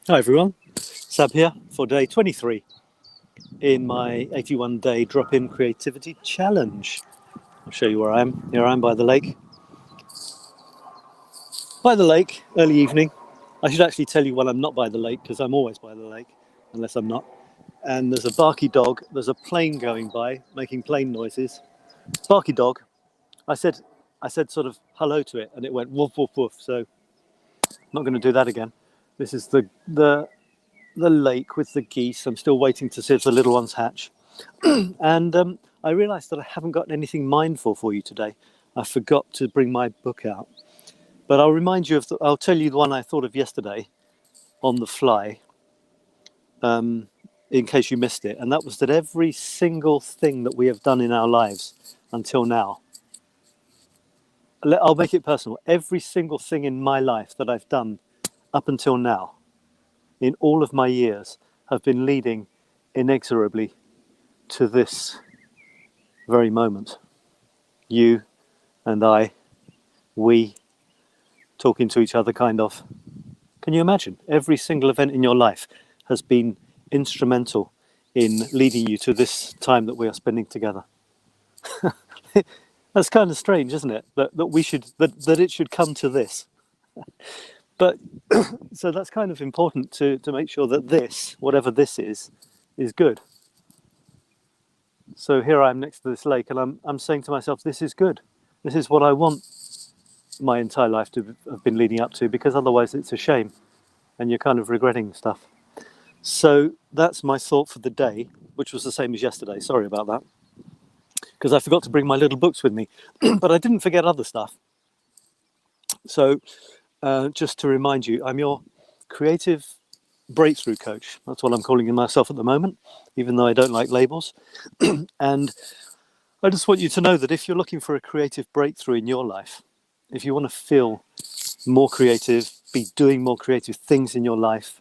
Hi everyone, Sab here for day 23 in my 81-day drop-in creativity challenge. I'll show you where I am. Here I am by the lake. By the lake, early evening. I should actually tell you when I'm not by the lake because I'm always by the lake, unless I'm not. And there's a barky dog, there's a plane going by, making plane noises. Barky dog. I said sort of hello to it and it went woof woof woof, so I'm not going to do that again. This is the lake with the geese. I'm still waiting to see if the little ones hatch. And I realized that I haven't got anything mindful for you today. I forgot to bring my book out. But I'll remind you I'll tell you the one I thought of yesterday on the fly, in case you missed it. And that was that every single thing that we have done in our lives until now, I'll make it personal. Every single thing in my life that I've done up until now, in all of my years, have been leading inexorably to this very moment. You and I, we, talking to each other, kind of. Can you imagine? Every single event in your life has been instrumental in leading you to this time that we are spending together. That's kind of strange, isn't it? That it should come to this. But so that's kind of important to make sure that this, whatever this is good. So here I am next to this lake, and I'm saying to myself, this is good. This is what I want my entire life to have been leading up to, because otherwise it's a shame, and you're kind of regretting stuff. So that's my thought for the day, which was the same as yesterday. Sorry about that, because I forgot to bring my little books with me, but I didn't forget other stuff. So just to remind you, I'm your creative breakthrough coach. That's what I'm calling myself at the moment, even though I don't like labels. And I just want you to know that if you're looking for a creative breakthrough in your life, if you want to feel more creative, be doing more creative things in your life,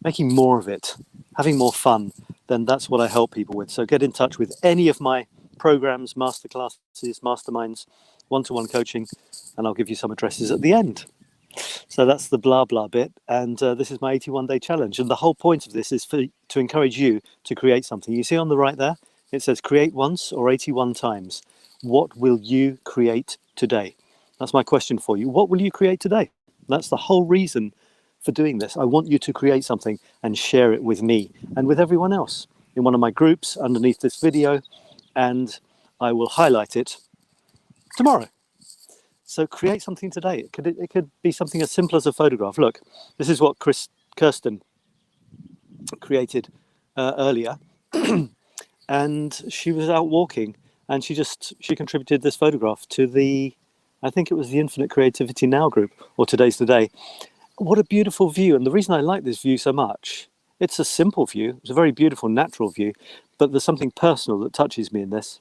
making more of it, having more fun, then that's what I help people with. So get in touch with any of my programs, masterclasses, masterminds, one-to-one coaching, and I'll give you some addresses at the end. So that's the blah blah bit, and this is my 81-day challenge, and the whole point of this is to encourage you to create something. You see on the right there, it says create once or 81 times. What will you create today? That's my question for you. What will you create today? That's the whole reason for doing this. I want you to create something and share it with me and with everyone else in one of my groups underneath this video, and I will highlight it tomorrow. So create something today. It could be something as simple as a photograph. Look, this is what 𝗏𝗚𝗏 created earlier. And she was out walking, and she contributed this photograph to I think it was the Infinite Creativity Now group, or Today's the Day. What a beautiful view. And the reason I like this view so much, it's a simple view. It's a very beautiful, natural view, but there's something personal that touches me in this.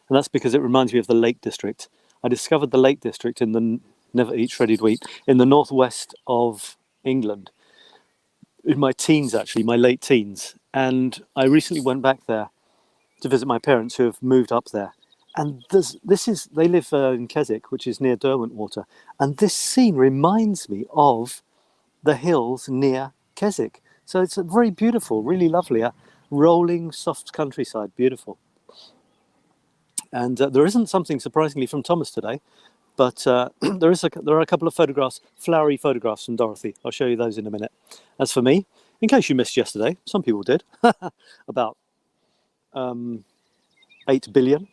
And that's because it reminds me of the Lake District. I discovered the Lake District in the Never Eat Shredded Wheat in the northwest of England in my teens, actually, my late teens. And I recently went back there to visit my parents who have moved up there. And they live in 𝗾𝗧𝗥, which is near Derwentwater. And this scene reminds me of the hills near 𝗾𝗧𝗥. So it's a very beautiful, really lovely, rolling, soft countryside, beautiful. And there isn't something surprisingly from Thomas today, but there are a couple of photographs, flowery photographs from Dorothy. I'll show you those in a minute. As for me, in case you missed yesterday, some people did, about 8 billion.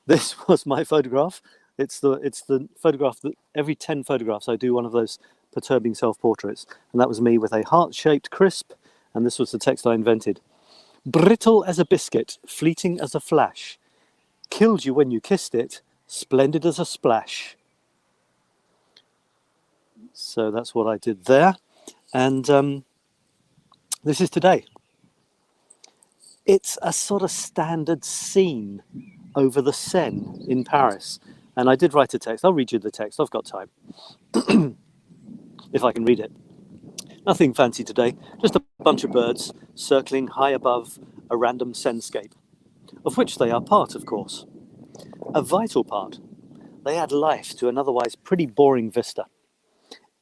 This was my photograph. It's the photograph that every 10 photographs I do one of those perturbing self-portraits, and that was me with a heart-shaped crisp, and this was the text I invented. Brittle as a biscuit, fleeting as a flash. Killed you when you kissed it, splendid as a splash. So that's what I did there. And this is today. It's a sort of standard scene over the Seine in Paris. And I did write a text. I'll read you the text. I've got time. If I can read it. Nothing fancy today. Just a bunch of birds circling high above a random Seinescape, of which they are part, of course. A vital part. They add life to an otherwise pretty boring vista.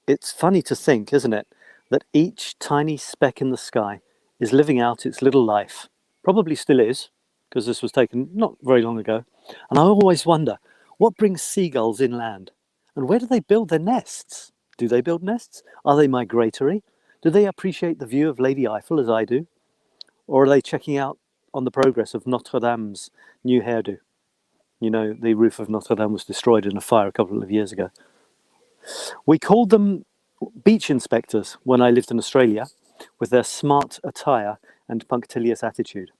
It's funny to think, isn't it, that each tiny speck in the sky is living out its little life. Probably still is, because this was taken not very long ago. And I always wonder, what brings seagulls inland? And where do they build their nests? Do they build nests? Are they migratory? Do they appreciate the view of Lady Eiffel as I do? Or are they checking out on the progress of Notre Dame's new hairdo? You know, the roof of Notre Dame was destroyed in a fire a couple of years ago. We called them beach inspectors when I lived in Australia, with their smart attire and punctilious attitude.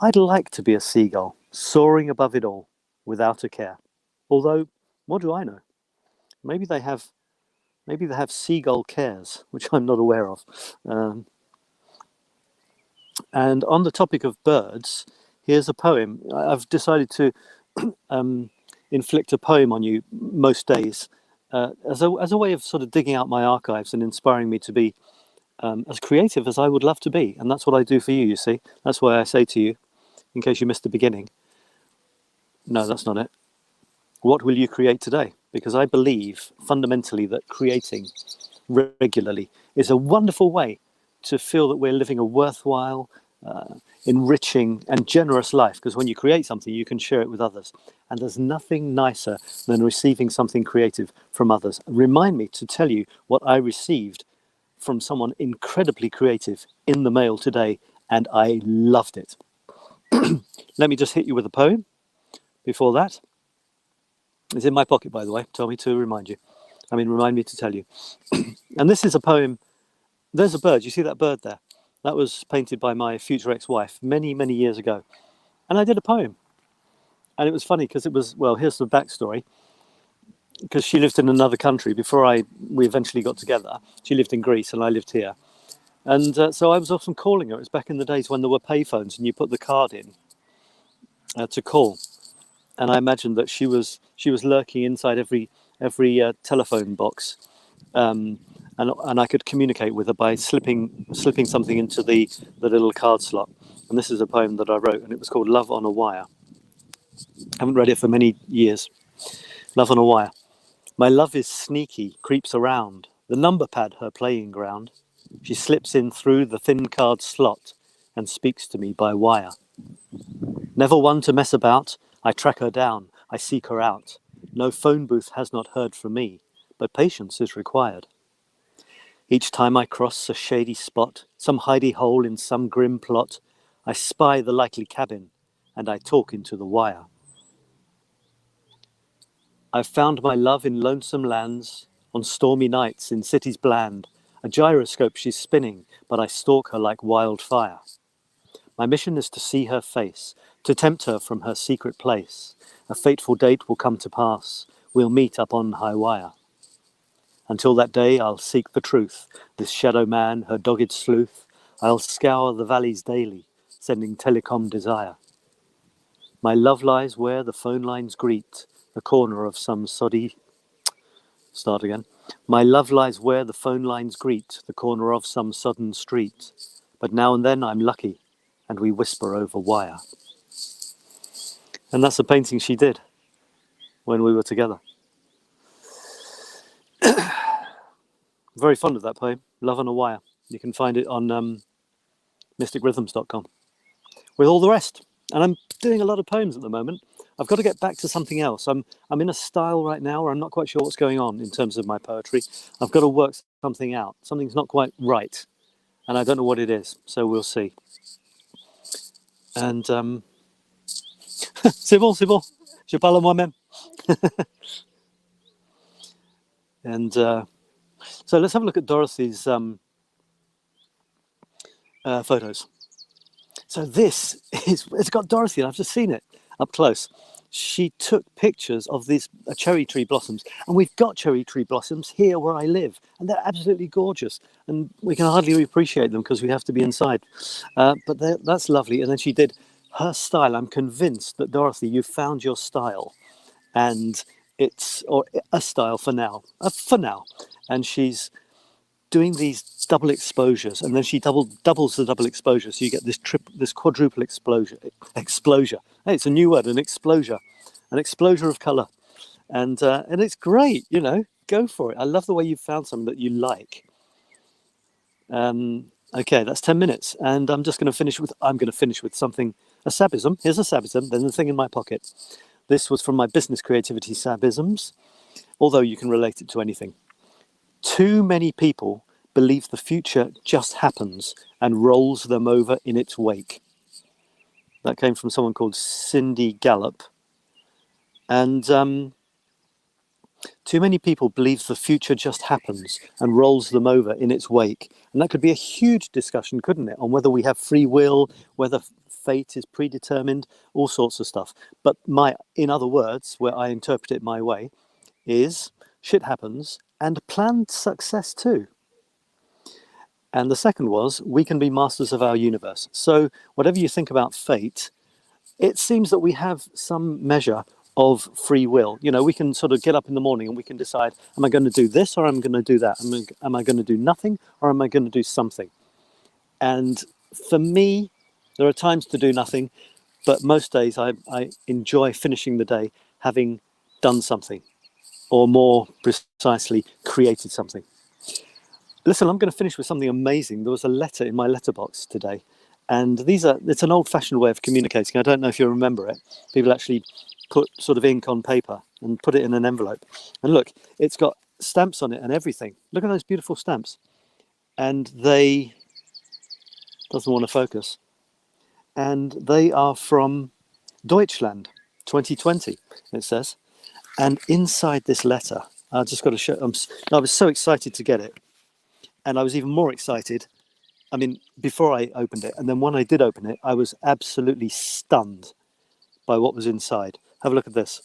I'd like to be a seagull, soaring above it all, without a care. Although, what do I know? Maybe they have seagull cares, which I'm not aware of. And on the topic of birds, here's a poem. I've decided to inflict a poem on you most days as a way of sort of digging out my archives and inspiring me to be as creative as I would love to be. And that's what I do for you, you see. That's why I say to you, in case you missed the beginning, no, that's not it. What will you create today? Because I believe fundamentally that creating regularly is a wonderful way to feel that we're living a worthwhile, enriching and generous life. Because when you create something, you can share it with others. And there's nothing nicer than receiving something creative from others. Remind me to tell you what I received from someone incredibly creative in the mail today, and I loved it. Let me just hit you with a poem before that. It's in my pocket, by the way. Tell me to remind you. Remind me to tell you. And this is a poem. There's a bird. You see that bird there? That was painted by my future ex-wife many, many years ago. And I did a poem. And it was funny because it was, well, here's the backstory. Because she lived in another country before we eventually got together. She lived in Greece and I lived here. And so I was often calling her. It was back in the days when there were payphones and you put the card in to call. And I imagined that she was lurking inside every telephone box, and I could communicate with her by slipping something into the little card slot. And this is a poem that I wrote, and it was called "Love on a Wire." I haven't read it for many years. Love on a wire. My love is sneaky, creeps around the number pad, her playing ground. She slips in through the thin card slot and speaks to me by wire. Never one to mess about. I track her down, I seek her out. No phone booth has not heard from me, but patience is required. Each time I cross a shady spot, some hidey hole in some grim plot, I spy the likely cabin, and I talk into the wire. I've found my love in lonesome lands, on stormy nights in cities bland. A gyroscope she's spinning, but I stalk her like wildfire. My mission is to see her face, to tempt her from her secret place. A fateful date will come to pass. We'll meet up on high wire. Until that day, I'll seek the truth. This shadow man, her dogged sleuth. I'll scour the valleys daily, sending telecom desire. My love lies where the phone lines greet the corner of some soddy... Start again. My love lies where the phone lines greet the corner of some sodden street. But now and then I'm lucky, and we whisper over wire. And that's a painting she did when we were together. Very fond of that poem, Love on a Wire. You can find it on mysticrhythms.com with all the rest. And I'm doing a lot of poems at the moment. I've got to get back to something else. I'm in a style right now where I'm not quite sure what's going on in terms of my poetry. I've got to work something out. Something's not quite right. And I don't know what it is. So we'll see. And c'est bon, je parle à moi-même. And so let's have a look at Dorothy's photos. So this it's got Dorothy, and I've just seen it up close. She took pictures of these cherry tree blossoms, and we've got cherry tree blossoms here where I live, and they're absolutely gorgeous, and we can hardly appreciate them because we have to be inside. But that's lovely. And then she did her style. I'm convinced that, Dorothy, you found your style, and it's a style for now. And she's doing these double exposures, and then she doubles the double exposure, so you get this quadruple explosion. Hey, it's a new word, an explosion of color, and it's great. Go for it. I love the way you found something that you like. Okay, that's 10 minutes, and I'm going to finish with something, a sabism. Here's a sabism, then the thing in my pocket. This was from my business creativity sabisms, although you can relate it to anything. Too many people believe the future just happens and rolls them over in its wake. That came from someone called Cindy Gallop. And too many people believe the future just happens and rolls them over in its wake. And that could be a huge discussion, couldn't it? On whether we have free will, whether fate is predetermined, all sorts of stuff. But in other words, where I interpret it my way, is shit happens and planned success too. And the second was, we can be masters of our universe. So whatever you think about fate, it seems that we have some measure of free will. You know, we can sort of get up in the morning and we can decide, am I going to do this or am I going to do that? Am I going to do nothing or am I going to do something? And for me, there are times to do nothing, but most days I enjoy finishing the day having done something, or more precisely, created something. Listen, I'm going to finish with something amazing. There was a letter in my letterbox today, and it's an old-fashioned way of communicating. I don't know if you remember it. People actually put sort of ink on paper and put it in an envelope. And look, it's got stamps on it and everything. Look at those beautiful stamps. And doesn't want to focus. And they are from Deutschland, 2020, it says. And inside this letter, I just got to show, I was so excited to get it. And I was even more excited, before I opened it. And then when I did open it, I was absolutely stunned by what was inside. Have a look at this.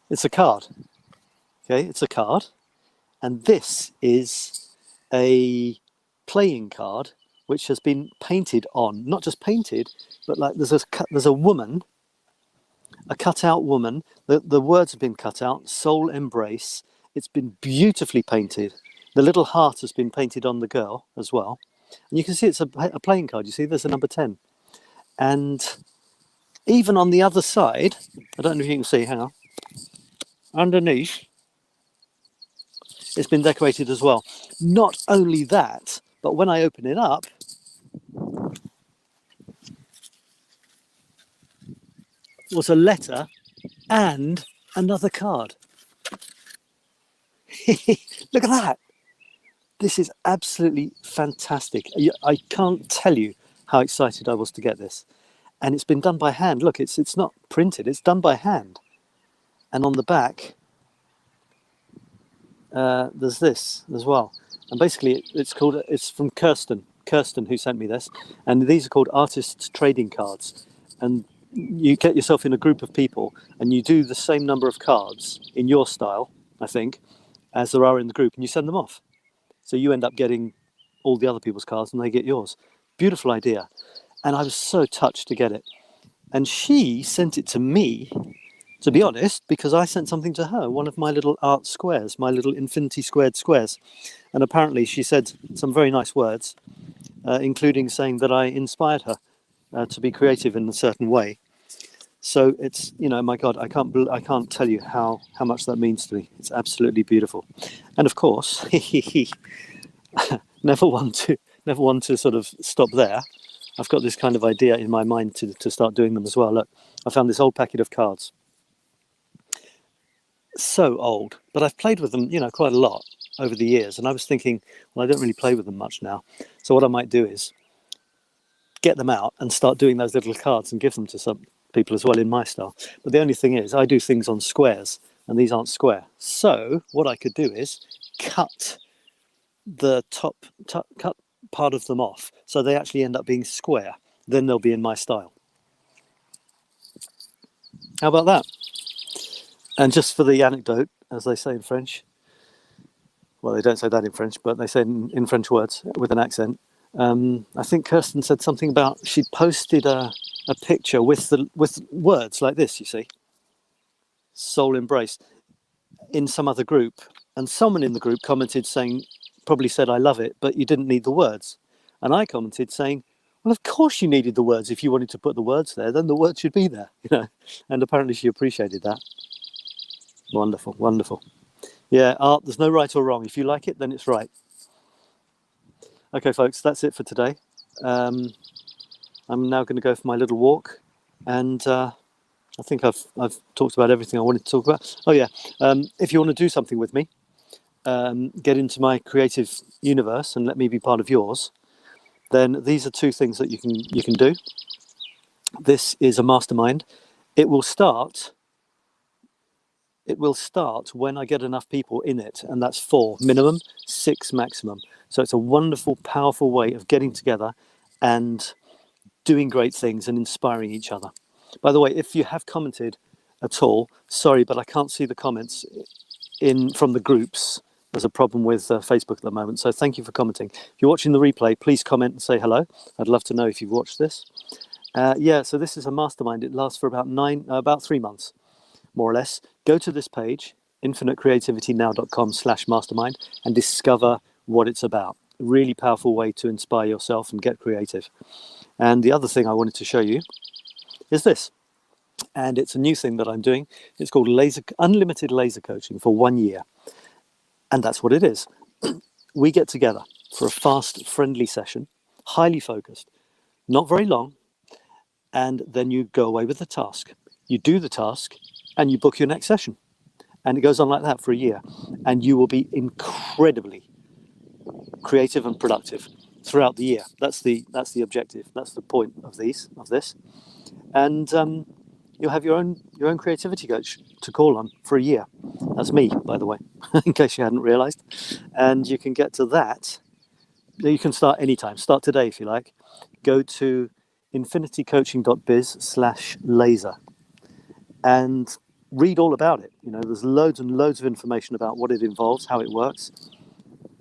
It's a card. Okay, it's a card. And this is a playing card which has been painted on, not just painted, but like there's a woman, a cut-out woman. The words have been cut out, soul embrace. It's been beautifully painted. The little heart has been painted on the girl as well. And you can see it's a playing card. You see there's a number 10. And even on the other side, I don't know if you can see, hang on, underneath, it's been decorated as well. Not only that, but when I open it up, was a letter and another card. Look at that. This is absolutely fantastic. I can't tell you how excited I was to get this. And it's been done by hand. Look, it's not printed, it's done by hand. And on the back, there's this as well. And basically it's from Kirsten who sent me this. And these are called artists' trading cards. And you get yourself in a group of people and you do the same number of cards in your style, I think, as there are in the group, and you send them off. So you end up getting all the other people's cards and they get yours. Beautiful idea. And I was so touched to get it. And she sent it to me, to be honest, because I sent something to her, one of my little art squares, my little infinity squared squares. And apparently she said some very nice words, including saying that I inspired her to be creative in a certain way. So it's, my God, I can't tell you how much that means to me. It's absolutely beautiful. And of course, never want to sort of stop there. I've got this kind of idea in my mind to start doing them as well. Look, I found this old packet of cards. So old, but I've played with them, quite a lot over the years. And I was thinking, well, I don't really play with them much now. So what I might do is get them out and start doing those little cards and give them to some people as well in my style. But the only thing is, I do things on squares and these aren't square. So what I could do is cut the cut part of them off so they actually end up being square. Then they'll be in my style. How about that? And just for the anecdote, as they say in French, well, they don't say that in French, but they say in French words with an accent. I think Kirsten said something about she'd posted a picture with words like this, you see, soul embrace, in some other group, and someone in the group commented saying, probably said I love it, but you didn't need the words. And I commented saying, well, of course you needed the words. If you wanted to put the words there, then the words should be there, And apparently she appreciated that. Wonderful, wonderful. Yeah, art, there's no right or wrong. If you like it, then it's right. Okay, folks, that's it for today. I'm now going to go for my little walk, and I think I've talked about everything I wanted to talk about. Oh yeah, if you want to do something with me, get into my creative universe and let me be part of yours, then these are two things that you can do. This is a mastermind. It will start when I get enough people in it, and that's 4 minimum, 6 maximum. So it's a wonderful, powerful way of getting together and doing great things and inspiring each other. By the way, if you have commented at all, sorry, but I can't see the comments from the groups. There's a problem with Facebook at the moment, so thank you for commenting. If you're watching the replay, please comment and say hello. I'd love to know if you've watched this. Yeah, so this is a mastermind. It lasts for about 3 months, more or less. Go to this page, infinitecreativitynow.com/mastermind, and discover what it's about. A really powerful way to inspire yourself and get creative. And the other thing I wanted to show you is this. And it's a new thing that I'm doing. It's called unlimited laser coaching for 1 year. And that's what it is. We get together for a fast, friendly session, highly focused, not very long, and then you go away with the task. You do the task, and you book your next session. And it goes on like that for a year. And you will be incredibly creative and productive throughout the year. That's the objective. That's the point of this. And you'll have your own creativity coach to call on for a year. That's me, by the way, in case you hadn't realized. And you can get to that. You can start anytime. Start today if you like. Go to infinitycoaching.biz/laser and read all about it. There's loads and loads of information about what it involves, how it works.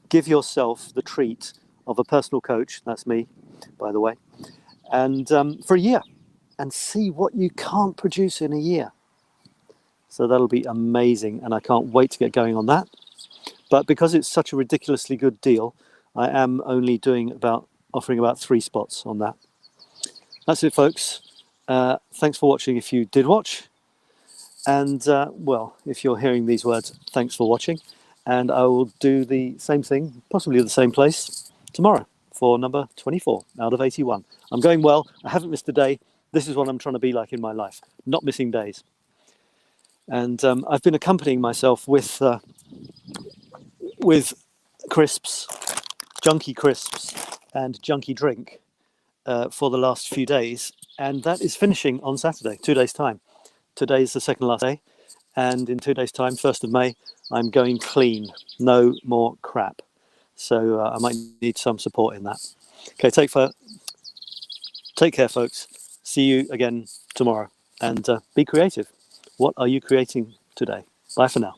Give yourself the treat of a personal coach. That's me, by the way. And for a year, and see what you can't produce in a year. So that'll be amazing, and I can't wait to get going on that. But because it's such a ridiculously good deal, I am only offering about 3 spots on that. That's it, folks. Thanks for watching if you did watch. And, well, if you're hearing these words, thanks for watching. And I will do the same thing, possibly the same place, tomorrow for number 24 out of 81. I'm going well. I haven't missed a day. This is what I'm trying to be like in my life, not missing days. And I've been accompanying myself with crisps, junky crisps, and junky drink for the last few days. And that is finishing on Saturday, 2 days' time. Today is the second last day. And in 2 days' time, 1st of May, I'm going clean. No more crap. So I might need some support in that. Okay, take care, folks. See you again tomorrow. And be creative. What are you creating today? Bye for now.